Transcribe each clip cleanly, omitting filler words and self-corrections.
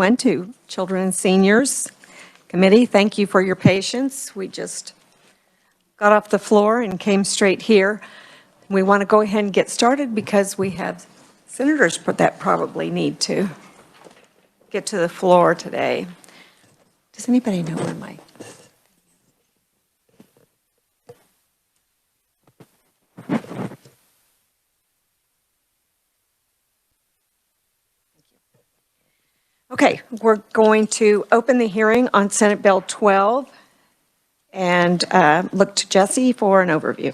everyone, to Children and Seniors Committee. Thank you for your patience. We just got off the floor and came straight here. We want to go ahead and get started because we have senators that probably need to get to the floor today. Does anybody know where my... Okay, we're going to open the hearing on Senate Bill 12 and look to Jesse for an overview.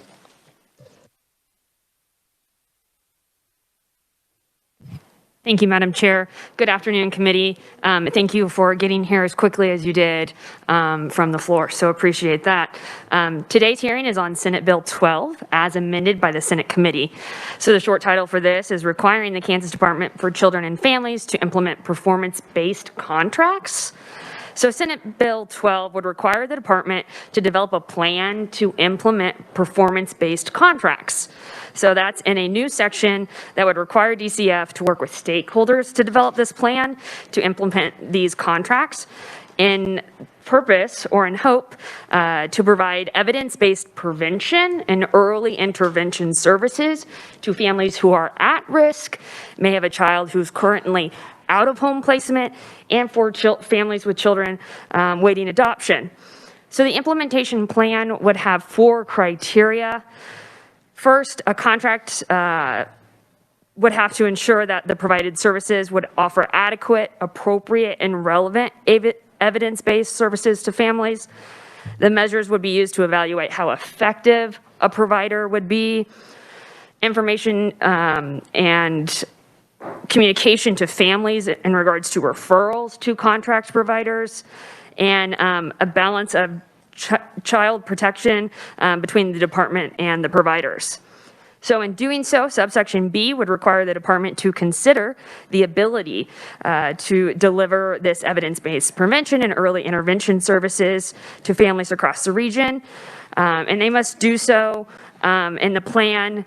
Thank you, Madam Chair. Good afternoon, committee. Thank you for getting here as quickly as you did from the floor, so appreciate that. Today's hearing is on Senate Bill 12 as amended by the Senate committee. So the short title for this is requiring the Kansas Department for Children and Families to implement performance-based contracts. So Senate Bill 12 would require the department to develop a plan to implement performance-based contracts. So that's in a new section that would require DCF to work with stakeholders to develop this plan to implement these contracts in purpose or in hope to provide evidence-based prevention and early intervention services to families who are at risk, may have a child who's currently out of home placement, and for families with children waiting adoption. So the implementation plan would have 4 criteria. First, a contract would have to ensure that the provided services would offer adequate, appropriate, and relevant evidence-based services to families. The measures would be used to evaluate how effective a provider would be. Information and communication to families in regards to referrals to contract providers, and a balance of child protection between the department and the providers. So in doing so, subsection B would require the department to consider the ability to deliver this evidence-based prevention and early intervention services to families across the region. And they must do so in the plan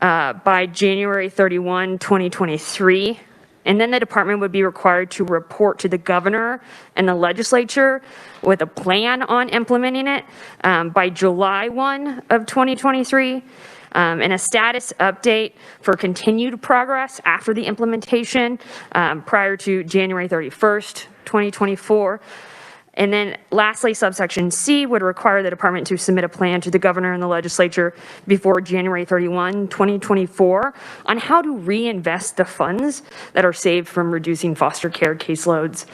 by January 31, 2023. And then the department would be required to report to the governor and the legislature with a plan on implementing it by July 1 of 2023. And a status update for continued progress after the implementation prior to January 31st, 2024. And then lastly, subsection C would require the department to submit a plan to the governor and the legislature before January 31, 2024 on how to reinvest the funds that are saved from reducing foster care caseloads,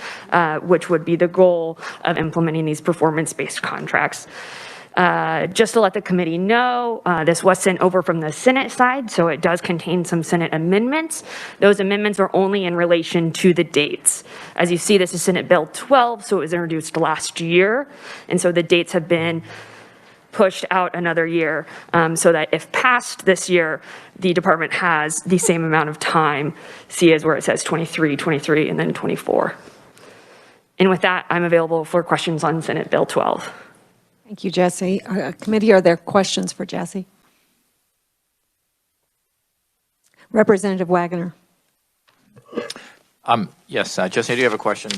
which would be the goal of implementing these performance-based contracts. Just to let the committee know, this was sent over from the Senate side, so it does contain some Senate amendments. Those amendments are only in relation to the dates. As you see, this is Senate Bill 12, so it was introduced last year, and so the dates have been pushed out another year so that if passed this year, the department has the same amount of time. See as where it says 23, 23, and then 24. And with that, I'm available for questions on Senate Bill 12. Thank you, Jesse. Committee, are there questions for Jesse? Representative Wagner. Yes, Jesse, I do have a question.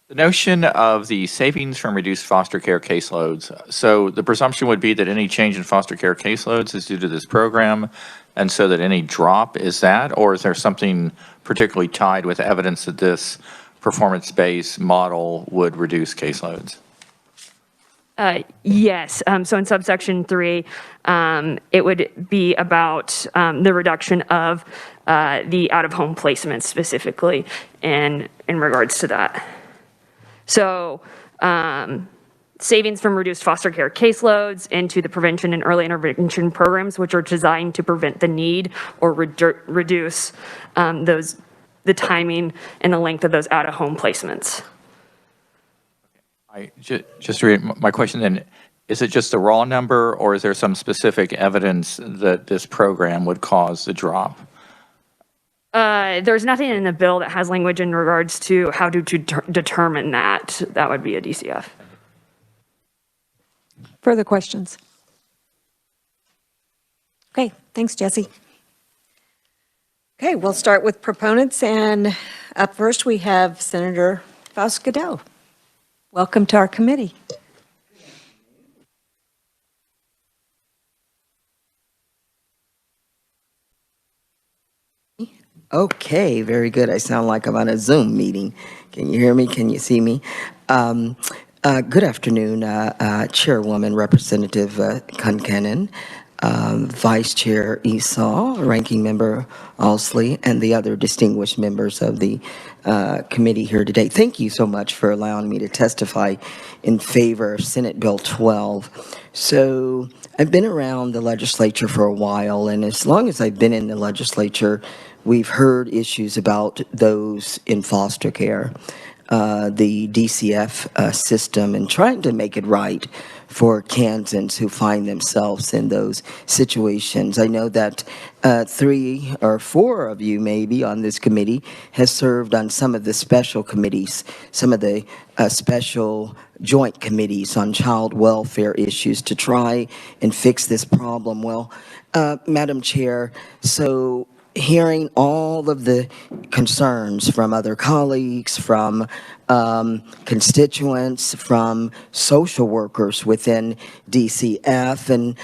The notion of the savings from reduced foster care caseloads. So the presumption would be that any change in foster care caseloads is due to this program, and so that any drop is that, or is there something particularly tied with evidence that this performance-based model would reduce caseloads? Yes, so in subsection 3, it would be about the reduction of the out-of-home placement specifically in regards to that. So savings from reduced foster care caseloads into the prevention and early intervention programs, which are designed to prevent the need or reduce the timing and the length of those out-of-home placements. Just to read my question then, is it just the raw number, or is there some specific evidence that this program would cause the drop? There's nothing in the bill that has language in regards to how to determine that. That would be a DCF. Further questions? Okay, thanks, Jesse. Okay, we'll start with proponents, and up first we have Senator Foskett. Welcome to our committee. Okay, very good. I sound like I'm on a Zoom meeting. Can you hear me? Can you see me? Good afternoon, Chairwoman Representative Kunkanen, Vice Chair Esau, Ranking Member Alsley, and the other distinguished members of the committee here today. Thank you so much for allowing me to testify in favor of Senate Bill 12. So I've been around the legislature for a while, and as long as I've been in the legislature, we've heard issues about those in foster care, the DCF system, and trying to make it right for Kansans who find themselves in those situations. I know that 3 or 4 of you maybe on this committee has served on some of the special committees, some of the special joint committees on child welfare issues to try and fix this problem. Well, Madam Chair, so hearing all of the concerns from other colleagues, from constituents, from social workers within DCF, and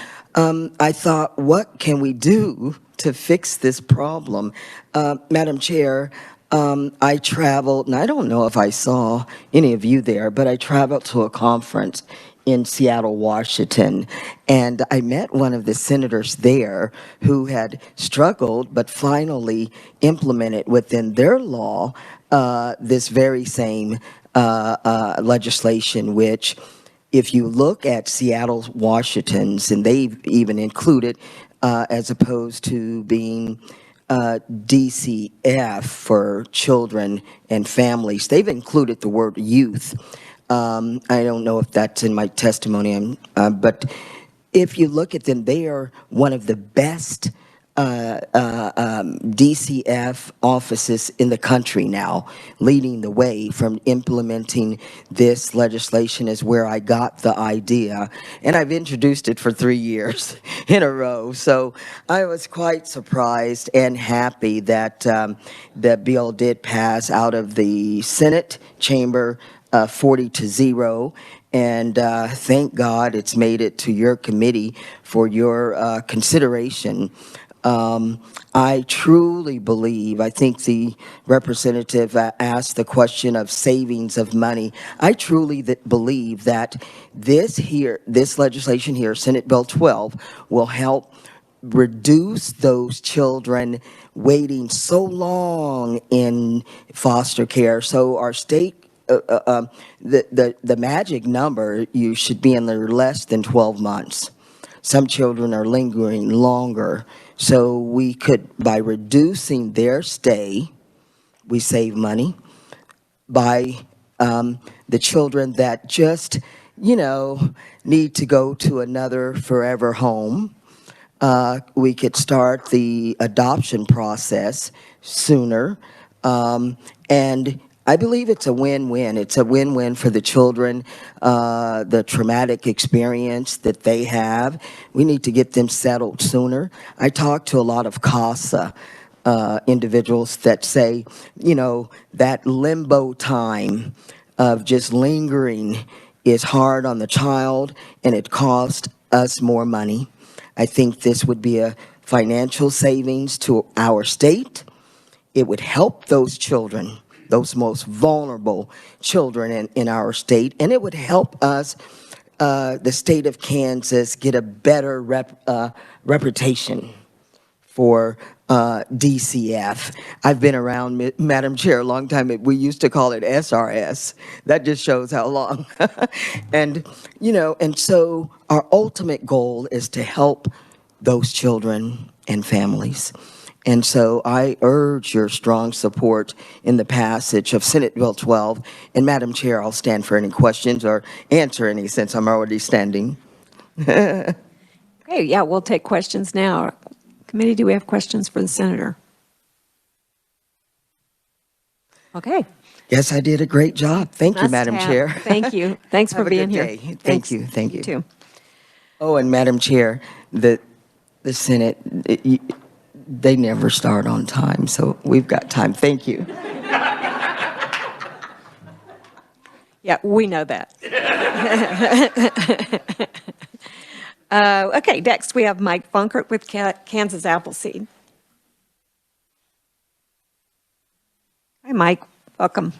I thought, what can we do to fix this problem? Madam Chair, I traveled, and I don't know if I saw any of you there, but I traveled to a conference in Seattle, Washington, and I met one of the senators there who had struggled but finally implemented within their law this very same legislation, which, if you look at Seattle, Washington's, and they've even included, as opposed to being DCF for children and families, they've included the word youth. I don't know if that's in my testimony, but if you look at them, they are one of the best DCF offices in the country now, leading the way from implementing this legislation is where I got the idea. And I've introduced it for 3 years in a row. So I was quite surprised and happy that the bill did pass out of the Senate chamber 40-0. And thank God it's made it to your committee for your consideration. I truly believe, I think the representative asked the question of savings of money. I truly believe that this legislation here, Senate Bill 12, will help reduce those children waiting so long in foster care. So our state, the magic number, you should be in there less than 12 months. Some children are lingering longer. So we could, by reducing their stay, we save money. By the children that just, need to go to another forever home, we could start the adoption process sooner. And I believe it's a win-win. It's a win-win for the children, the traumatic experience that they have. We need to get them settled sooner. I talk to a lot of CASA individuals that say, that limbo time of just lingering is hard on the child and it costs us more money. I think this would be a financial savings to our state. It would help those children, those most vulnerable children in our state, and it would help us, the state of Kansas, get a better reputation for DCF. I've been around, Madam Chair, a long time. We used to call it SRS. That just shows how long. And, and so our ultimate goal is to help those children and families. And so I urge your strong support in the passage of Senate Bill 12. And Madam Chair, I'll stand for any questions or answer any since I'm already standing. Okay, yeah, we'll take questions now. Committee, do we have questions for the senator? Okay. Yes, I did a great job. Thank you, Must Madam have. Chair. Thank you. Thanks for Have a being good here. day. Thank Thanks. you. Thank you. You too. Oh, and Madam Chair, the Senate, they never start on time, so we've got time. Thank you. Yeah, we know that. Okay, next we have Mike Fonkert with Kansas Appleseed. Hi, Mike. Welcome.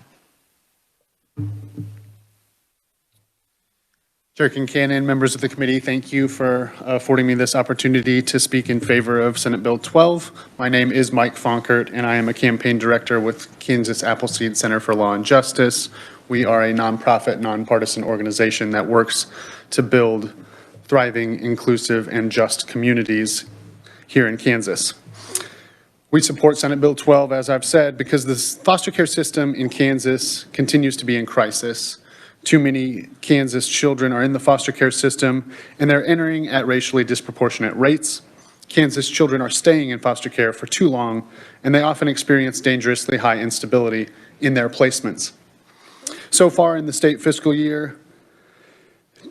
Chair Kincannon, members of the committee, thank you for affording me this opportunity to speak in favor of Senate Bill 12. My name is Mike Fonkert, and I am a campaign director with Kansas Appleseed Center for Law and Justice. We are a nonprofit, nonpartisan organization that works to build thriving, inclusive, and just communities here in Kansas. We support Senate Bill 12, as I've said, because the foster care system in Kansas continues to be in crisis. Too many Kansas children are in the foster care system, and they're entering at racially disproportionate rates. Kansas children are staying in foster care for too long, and they often experience dangerously high instability in their placements. So far in the state fiscal year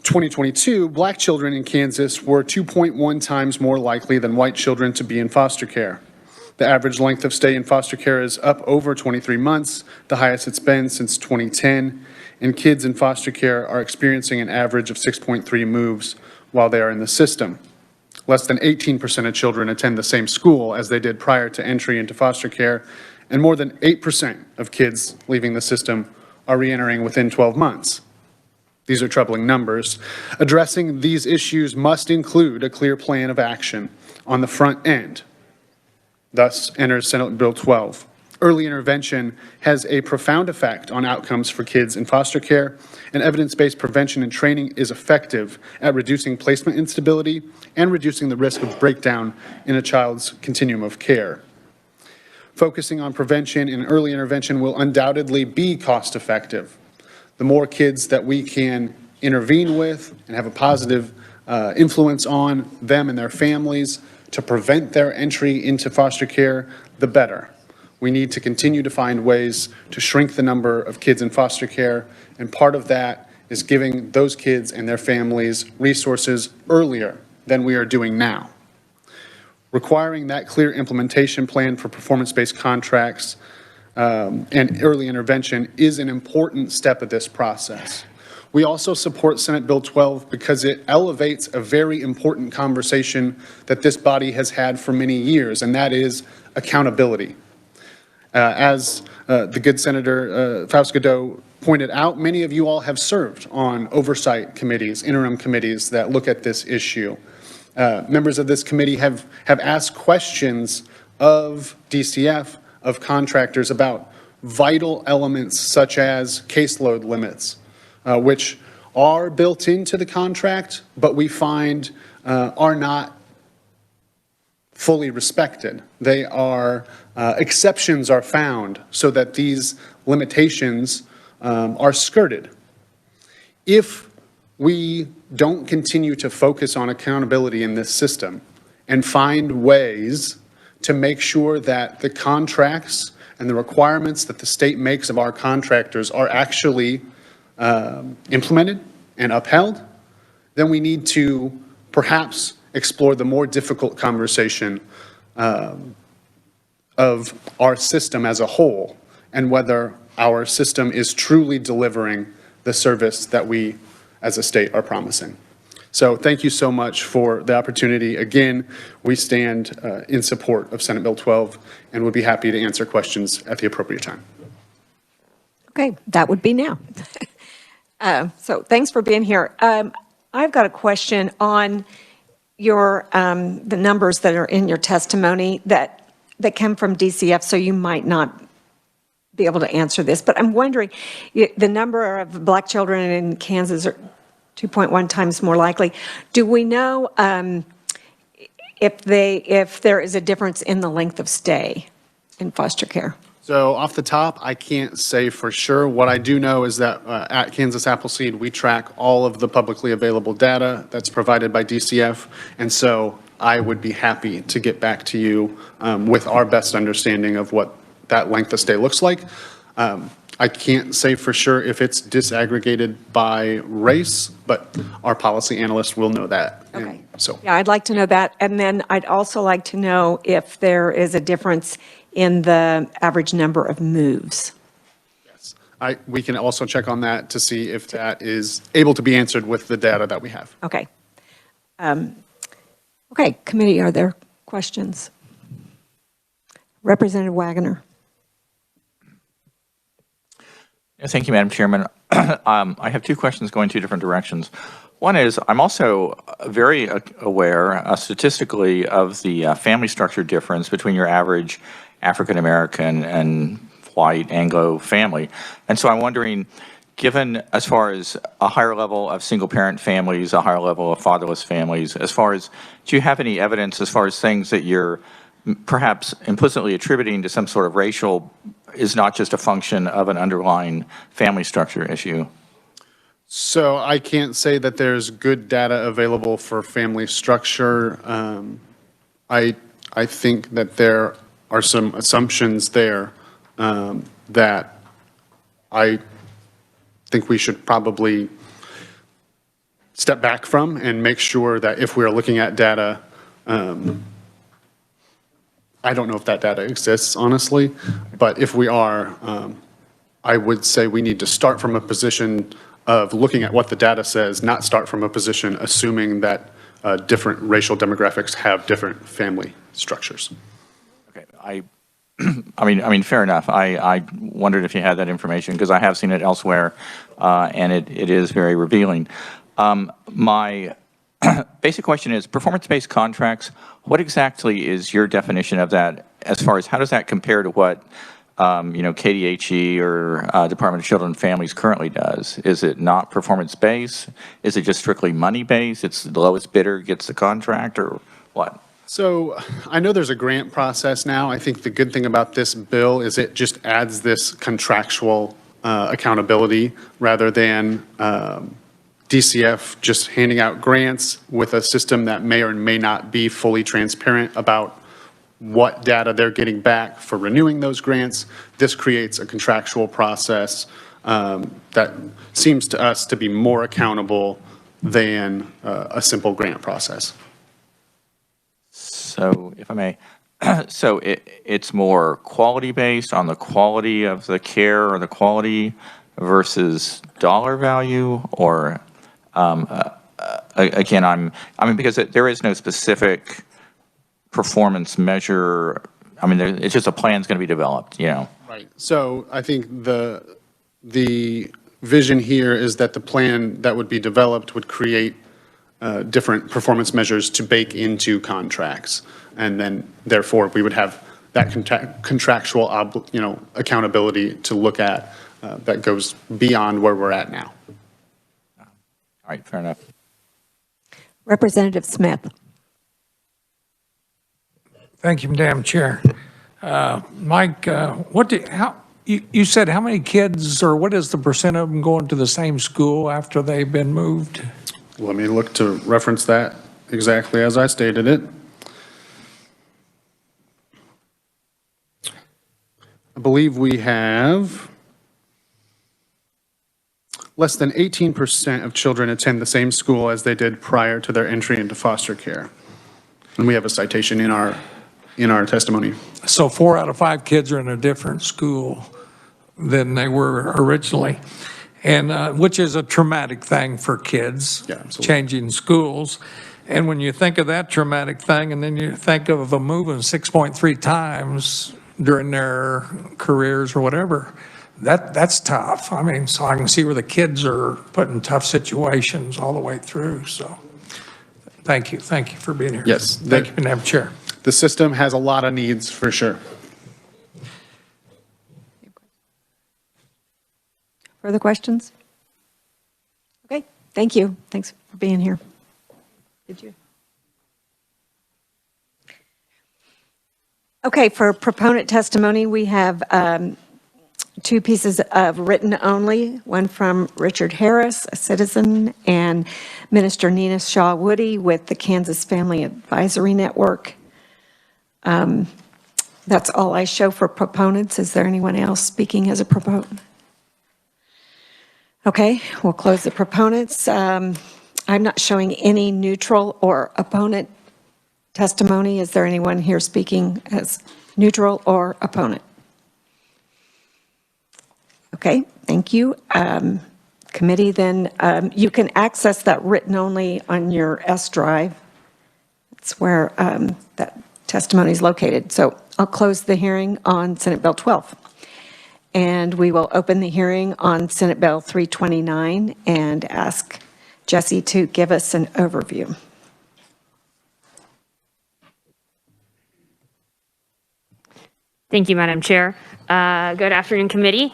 2022, black children in Kansas were 2.1 times more likely than white children to be in foster care. The average length of stay in foster care is up over 23 months, the highest it's been since 2010. And kids in foster care are experiencing an average of 6.3 moves while they are in the system. Less than 18% of children attend the same school as they did prior to entry into foster care, and more than 8% of kids leaving the system are reentering within 12 months. These are troubling numbers. Addressing these issues must include a clear plan of action on the front end. Thus enters Senate Bill 12. Early intervention has a profound effect on outcomes for kids in foster care, and evidence-based prevention and training is effective at reducing placement instability and reducing the risk of breakdown in a child's continuum of care. Focusing on prevention and early intervention will undoubtedly be cost-effective. The more kids that we can intervene with and have a positive influence on them and their families to prevent their entry into foster care, the better. We need to continue to find ways to shrink the number of kids in foster care, and part of that is giving those kids and their families resources earlier than we are doing now. Requiring that clear implementation plan for performance-based contracts and early intervention is an important step of this process. We also support Senate Bill 12 because it elevates a very important conversation that this body has had for many years, and that is accountability. As the good Senator Faust-Godot pointed out, many of you all have served on oversight committees, interim committees that look at this issue. Members of this committee have asked questions of DCF, of contractors, about vital elements such as caseload limits, which are built into the contract, but we find are not fully respected. They are, exceptions are found so that these limitations are skirted. If we don't continue to focus on accountability in this system and find ways to make sure that the contracts and the requirements that the state makes of our contractors are actually implemented and upheld, then we need to perhaps explore the more difficult conversation of our system as a whole and whether our system is truly delivering the service that we as a state are promising. So thank you so much for the opportunity. Again, we stand in support of Senate Bill 12 and would be happy to answer questions at the appropriate time. Okay, that would be now. So thanks for being here. I've got a question on your the numbers that are in your testimony that come from DCF, so you might not be able to answer this, but I'm wondering, the number of black children in Kansas are 2.1 times more likely. Do we know if there is a difference in the length of stay in foster care? So off the top, I can't say for sure. What I do know is that at Kansas Appleseed, we track all of the publicly available data that's provided by DCF. And so I would be happy to get back to you with our best understanding of what that length of stay looks like. I can't say for sure if it's disaggregated by race, but our policy analyst will know that. Okay. And so, Yeah, I'd like to know that. And then I'd also like to know if there is a difference in the average number of moves. yes. We can also check on that to see if that is able to be answered with the data that we have. Okay. Okay, committee, are there questions? Representative Wagoner. Thank you, Madam Chairman. I have two questions going two different directions. One is, I'm also very aware statistically of the family structure difference between your average African-American and white Anglo family. And so I'm wondering, given as far as a higher level of single-parent families, a higher level of fatherless families, as far as, do you have any evidence as far as things that you're perhaps implicitly attributing to some sort of racial is not just a function of an underlying family structure issue? So I can't say that there's good data available for family structure. I think that there are some assumptions there that I think we should probably step back from and make sure that if we're looking at data, I don't know if that data exists, honestly, but if we are, I would say we need to start from a position of looking at what the data says, not start from a position assuming that different racial demographics have different family structures. Okay, I mean, fair enough. I wondered if you had that information because I have seen it elsewhere, and it is very revealing. My basic question is, performance-based contracts, what exactly is your definition of that as far as how does that compare to what, KDHE or Department of Children and Families currently does? Is it not performance-based? Is it just strictly money-based? It's the lowest bidder gets the contract or what? So I know there's a grant process now. I think the good thing about this bill is it just adds this contractual accountability rather than DCF just handing out grants with a system that may or may not be fully transparent about what data they're getting back for renewing those grants. This creates a contractual process that seems to us to be more accountable than a simple grant process. So if I may, so it's more quality-based on the quality of the care or the quality versus dollar value, or again, I mean, because there is no specific performance measure. I mean, it's just a plan's going to be developed, Right. So I think the vision here is that the plan that would be developed would create different performance measures to bake into contracts. And then therefore we would have that contractual, accountability to look at that goes beyond where we're at now. All right, fair enough. Representative Smith. Thank you, Madam Chair. Mike, you said how many kids, or what is the percent of them going to the same school after they've been moved? Let me look to reference that exactly as I stated it. I believe we have less than 18% of children attend the same school as they did prior to their entry into foster care. And we have a citation in our testimony. So 4 out of 5 kids are in a different school than they were originally, and which is a traumatic thing for kids, Yeah, absolutely. changing schools. And when you think of that traumatic thing, and then you think of them moving 6.3 times during their careers or whatever, that's tough. I mean, so I can see where the kids are put in tough situations all the way through. So thank you for being here. Yes. Thank you, Madam Chair. The system has a lot of needs for sure. Further questions? Okay, thank you. Thanks for being here. Did you? Okay, for proponent testimony, we have 2 pieces of written only, one from Richard Harris, a citizen, and Minister Nina Shaw Woody with the Kansas Family Advisory Network. That's all I show for proponents. Is there anyone else speaking as a proponent? Okay, we'll close the proponents. I'm not showing any neutral or opponent testimony. Is there anyone here speaking as neutral or opponent? Okay, thank you. Committee, then you can access that written only on your S drive. It's where that testimony is located. So I'll close the hearing on Senate Bill 12. And we will open the hearing on Senate Bill 329 and ask Jesse to give us an overview. Thank you, Madam Chair. Good afternoon, committee.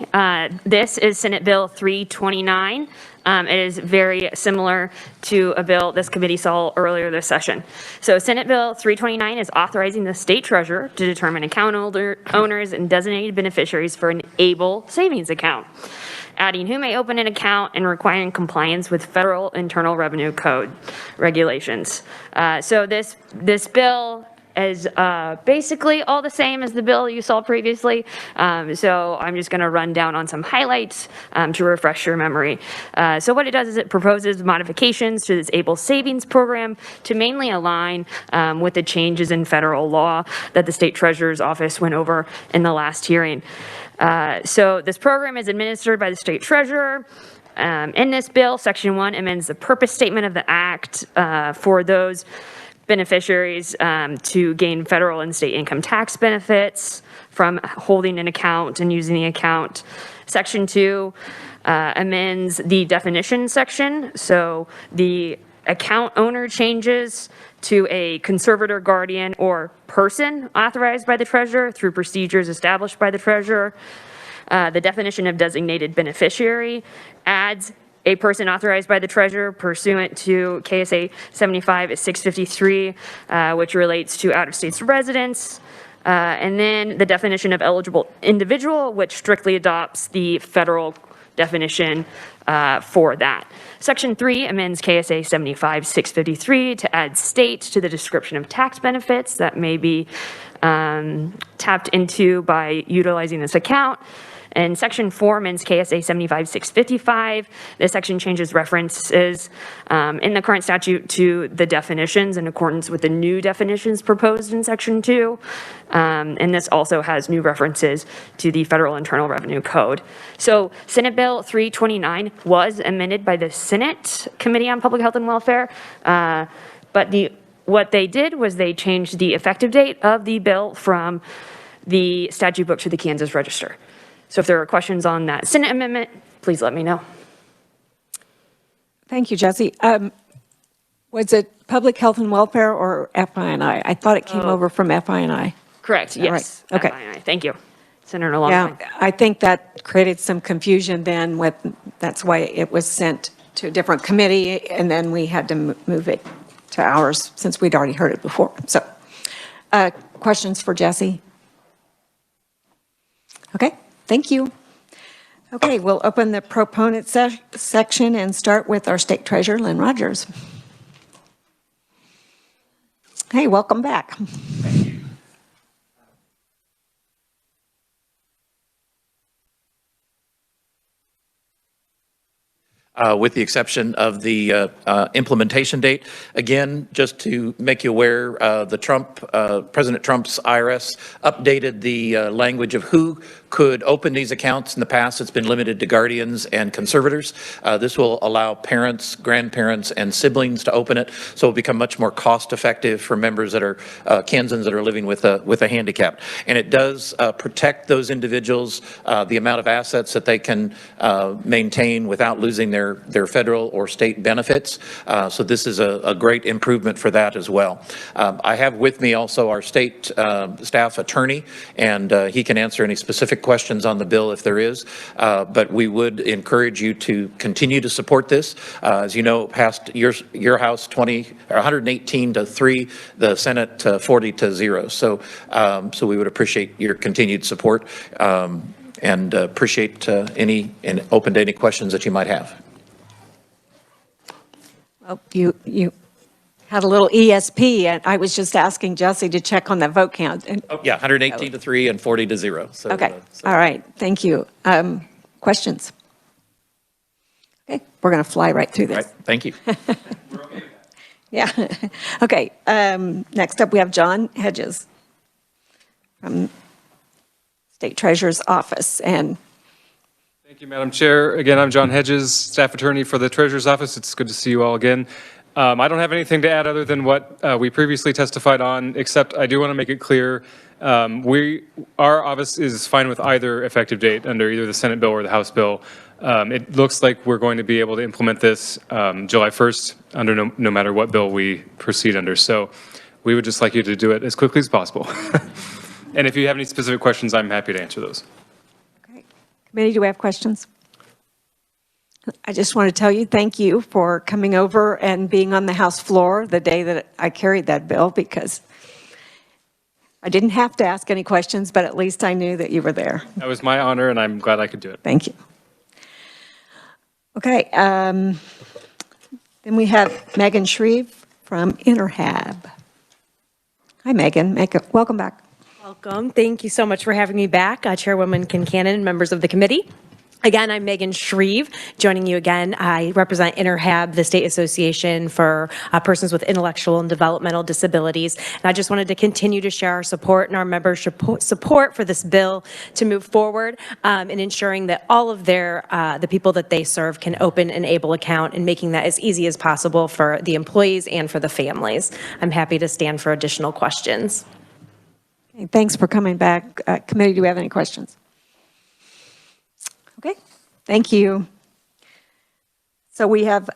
This is Senate Bill 329. It is very similar to a bill this committee saw earlier this session. So Senate Bill 329 is authorizing the state treasurer to determine account owners and designated beneficiaries for an ABLE savings account, adding who may open an account and requiring compliance with federal Internal Revenue Code regulations. So this bill is basically all the same as the bill you saw previously. So I'm just going to run down on some highlights to refresh your memory. So what it does is it proposes modifications to this ABLE savings program to mainly align with the changes in federal law that the state treasurer's office went over in the last hearing. So this program is administered by the state treasurer. In this bill, Section 1 amends the purpose statement of the act for those beneficiaries to gain federal and state income tax benefits from holding an account and using the account. Section 2 amends the definition section. So the account owner changes to a conservator, guardian, or person authorized by the treasurer through procedures established by the treasurer. The definition of designated beneficiary adds a person authorized by the treasurer pursuant to KSA 75-653, which relates to out-of-state residents. And then the definition of eligible individual, which strictly adopts the federal definition for that. Section 3 amends KSA 75-653 to add state to the description of tax benefits that may be tapped into by utilizing this account. And Section 4 amends KSA 75-655. This section changes references in the current statute to the definitions in accordance with the new definitions proposed in Section 2. And this also has new references to the Federal Internal Revenue Code. So Senate Bill 329 was amended by the Senate Committee on Public Health and Welfare. But what they did was they changed the effective date of the bill from the statute book to the Kansas Register. So if there are questions on that Senate amendment, please let me know. Thank you, Jesse. Was it Public Health and Welfare or FI&I? I thought it came over from FI&I. Correct, yes. Right. Okay. FII. Thank you. Senator Long. Yeah, I think that created some confusion then that's why it was sent to a different committee and then we had to move it to ours since we'd already heard it before. So questions for Jesse? Okay. Thank you. Okay, we'll open the proponent section and start with our state treasurer, Lynn Rogers. Hey, welcome back. Thank you. With the exception of the implementation date. Again, just to make you aware, President Trump's IRS updated the language of who could open these accounts. In the past, it's been limited to guardians and conservators. This will allow parents, grandparents, and siblings to open it, so it'll become much more cost-effective for members that are Kansans that are living with a handicap. And it does protect those individuals, the amount of assets that they can maintain without losing their federal or state benefits. So this is a great improvement for that as well. I have with me also our state staff attorney, and he can answer any specific questions on the bill if there is. But we would encourage you to continue to support this. As you know, it passed your House 118-3, the Senate 40-0. So we would appreciate your continued support and appreciate and open to any questions that you might have. Well, you had a little ESP, and I was just asking Jesse to check on that vote count. Yeah, 118-3 and 40-0. So, okay, all right, thank you. Questions? Okay, we're going to fly right through All right, this. thank you. Yeah. Okay, next up, we have John Hedges from State Treasurer's Office. And Thank you, Madam Chair. Again, I'm John Hedges, Staff Attorney for the Treasurer's Office. It's good to see you all again. I don't have anything to add other than what we previously testified on, except I do want to make it clear, our office is fine with either effective date under either the Senate bill or the House bill. It looks like we're going to be able to implement this July 1st under no matter what bill we proceed under. So we would just like you to do it as quickly as possible. And if you have any specific questions, I'm happy to answer those. okay. Committee, do we have questions? I just want to tell you, thank you for coming over and being on the House floor the day that I carried that bill, because I didn't have to ask any questions, but at least I knew that you were there. That was my honor, and I'm glad I could do it. Thank you. Okay, then we have Megan Shreve from Interhab. Hi, Megan. Welcome back. Welcome. Thank you so much for having me back, Chairwoman Kincannon and members of the committee. Again, I'm Megan Shreve, joining you again. I represent Interhab, the state association for persons with intellectual and developmental disabilities. And I just wanted to continue to share our support and our members' support for this bill to move forward in ensuring that all of the people that they serve can open an ABLE account and making that as easy as possible for the employees and for the families. I'm happy to stand for additional questions. Okay, thanks for coming back. Committee, do we have any questions? Okay, thank you. So we have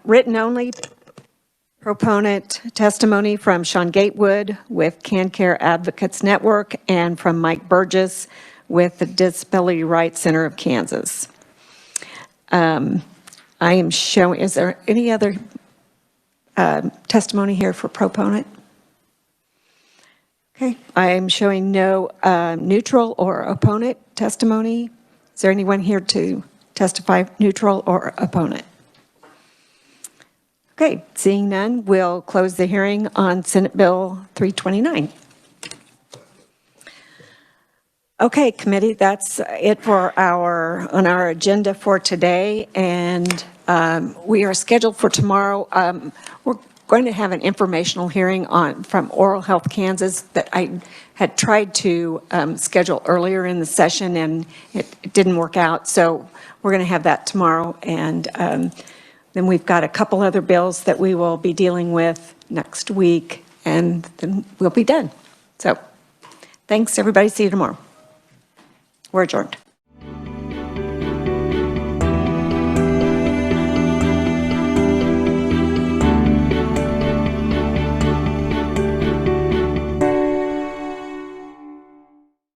written only proponent testimony from Sean Gatewood with CanCare Advocates Network and from Mike Burgess with the Disability Rights Center of Kansas. I am showing, is there any other testimony here for proponent? Okay, I am showing no neutral or opponent testimony. Is there anyone here to testify neutral or opponent? Okay, seeing none, we'll close the hearing on Senate Bill 329. Okay, committee, that's it for on our agenda for today, and we are scheduled for tomorrow. We're going to have an informational hearing from Oral Health Kansas that I had tried to schedule earlier in the session, and it didn't work out. So we're going to have that tomorrow, and then we've got a couple other bills that we will be dealing with next week, and then we'll be done. So thanks, everybody. See you tomorrow. We're adjourned.